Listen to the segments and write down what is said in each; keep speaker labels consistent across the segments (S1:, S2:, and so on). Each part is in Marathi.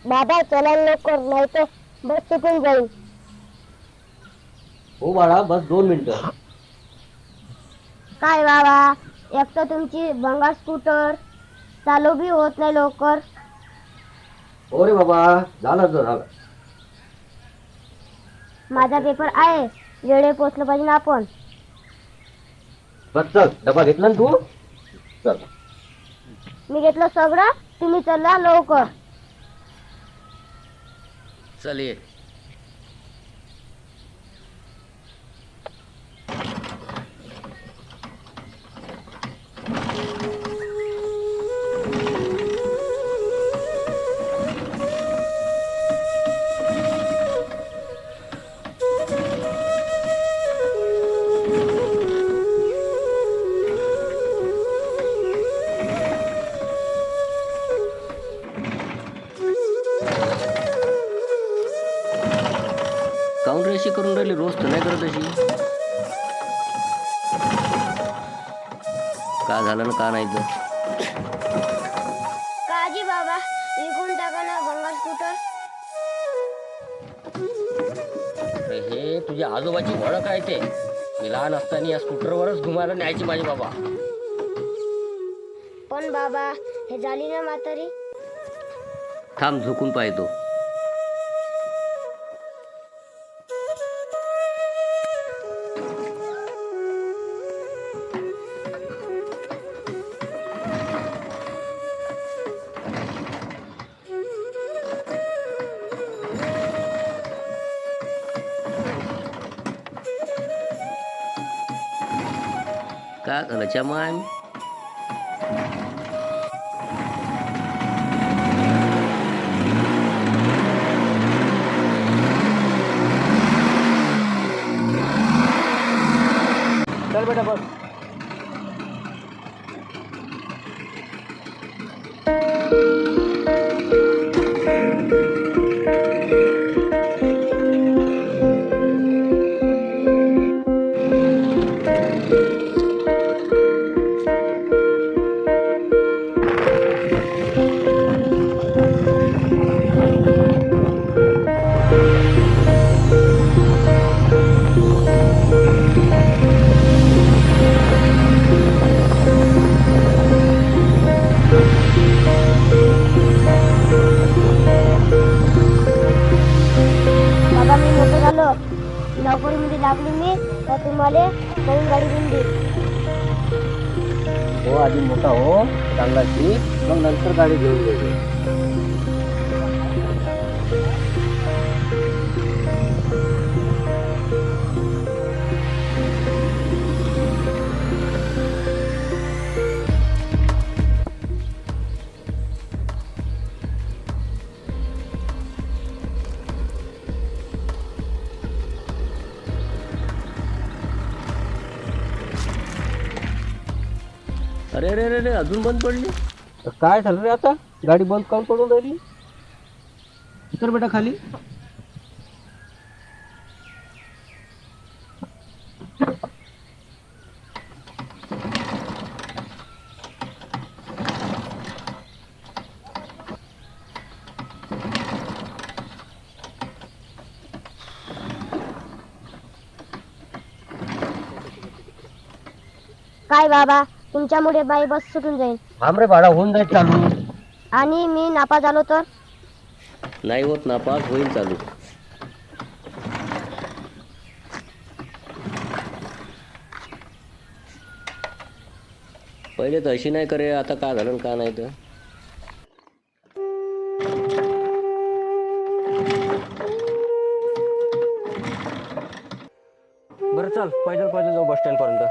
S1: बाबा चला लवकर, नाही तर बस चुकून जाईल.
S2: हो बाळा, बस 2 मिनिटं.
S1: काय बाबा, एक तर तुमची भंगार स्कूटर चालू बी होत नाही लवकर.
S2: हो रे बाबा, झालं.
S1: माझा पेपर आहे, वेळे पोचलं पाहिजे ना आपण.
S2: बस चल, डबा घेतला ना तू? चल.
S1: मी घेतलं सगळं, तुम्ही चला लवकर.
S2: चल ये. काऊन रे अशी करून राहिली, रोज तर नाही करत अशी. का झालं ना, का नाही तर
S1: काजी बाबा, विकून टाका ना भंगार स्कूटर.
S2: अरे हे तुझ्या आजोबाची ओळख आहे ते. मी लहान असताना या स्कूटरवरच घुमायला न्यायची माझी बाबा.
S1: पण बाबा, हे झाली ना म्हातारी.
S2: थांब, झुकून पाहतो. का झालं चमान? चल बेटा बस.
S1: बाबा मी मोठं झालो, नोकरीमध्ये लागली मी, तर तुम्हाला नवीन गाडी घेऊन देईन.
S2: हो, आधी मोठा हो, चांगला शिक, मग नंतर गाडी घेऊन गेली. अरे अरे अरे, अजून बंद पडली. तर काय झालं रे आता, गाडी बंद काऊन पडून राहिली? उतर बेटा खाली.
S1: काय बाबा, तुमच्यामुळे बाई बस सुटून जाईल.
S2: थांब रे बाळा, होऊन जाईल चालू.
S1: आणि मी नापास झालो तर?
S2: नाही होत नापास, होईल चालू. पहिले तर अशी नाही करे, आता का झालं का नाही तर. बरं चल, पैदल पैदल जाऊ बस स्टँड पर्यंत.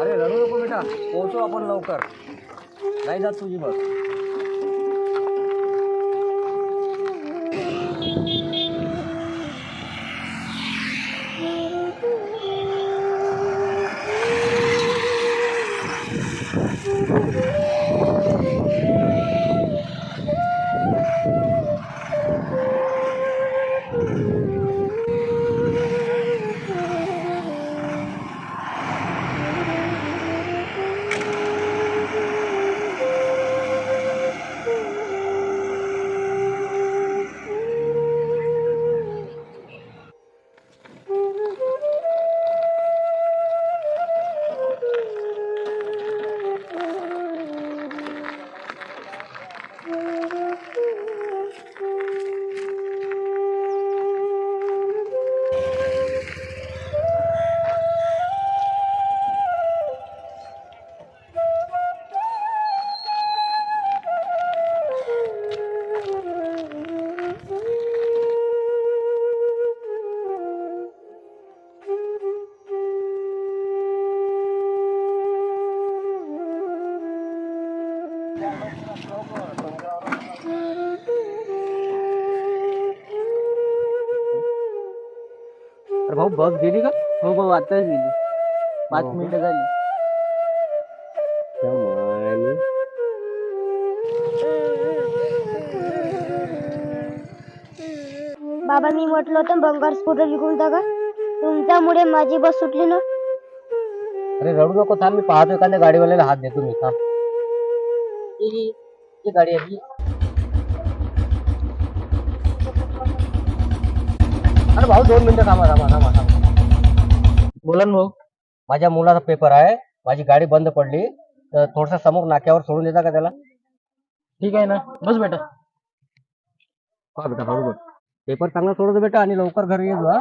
S2: अरे रडू नको बेटा, पोहोचू आपण लवकर. नाही जात तुझी बस. अरे भाऊ बस गेली का?
S3: हो भाऊ आताच गेली, 5
S2: हो का?
S3: मिनिटं झाली.
S2: त्या मायने.
S1: बाबा मी म्हटलं होतं बंगार स्कूटर विकून टाका, तुमच्यामुळे माझी बस सुटली ना.
S2: अरे रडू नको, थांब मी पाहतो एखाद्या गाडीवाल्याला हात देतो मी. थांब. ही गाडी आहे ही. अरे भाऊ 2 मिनिटं थांबा थांबा थांबा थांबा.
S3: बोला ना भाऊ.
S2: माझ्या मुलाचा पेपर आहे, माझी गाडी बंद पडली, तर थोडसा समोर नाक्यावर सोडून देता का त्याला?
S3: ठीक आहे ना, बस बेटा.
S2: हा बेटा बरोबर. पेपर चांगला सोडतो बेटा आणि लवकर घरी ये जा.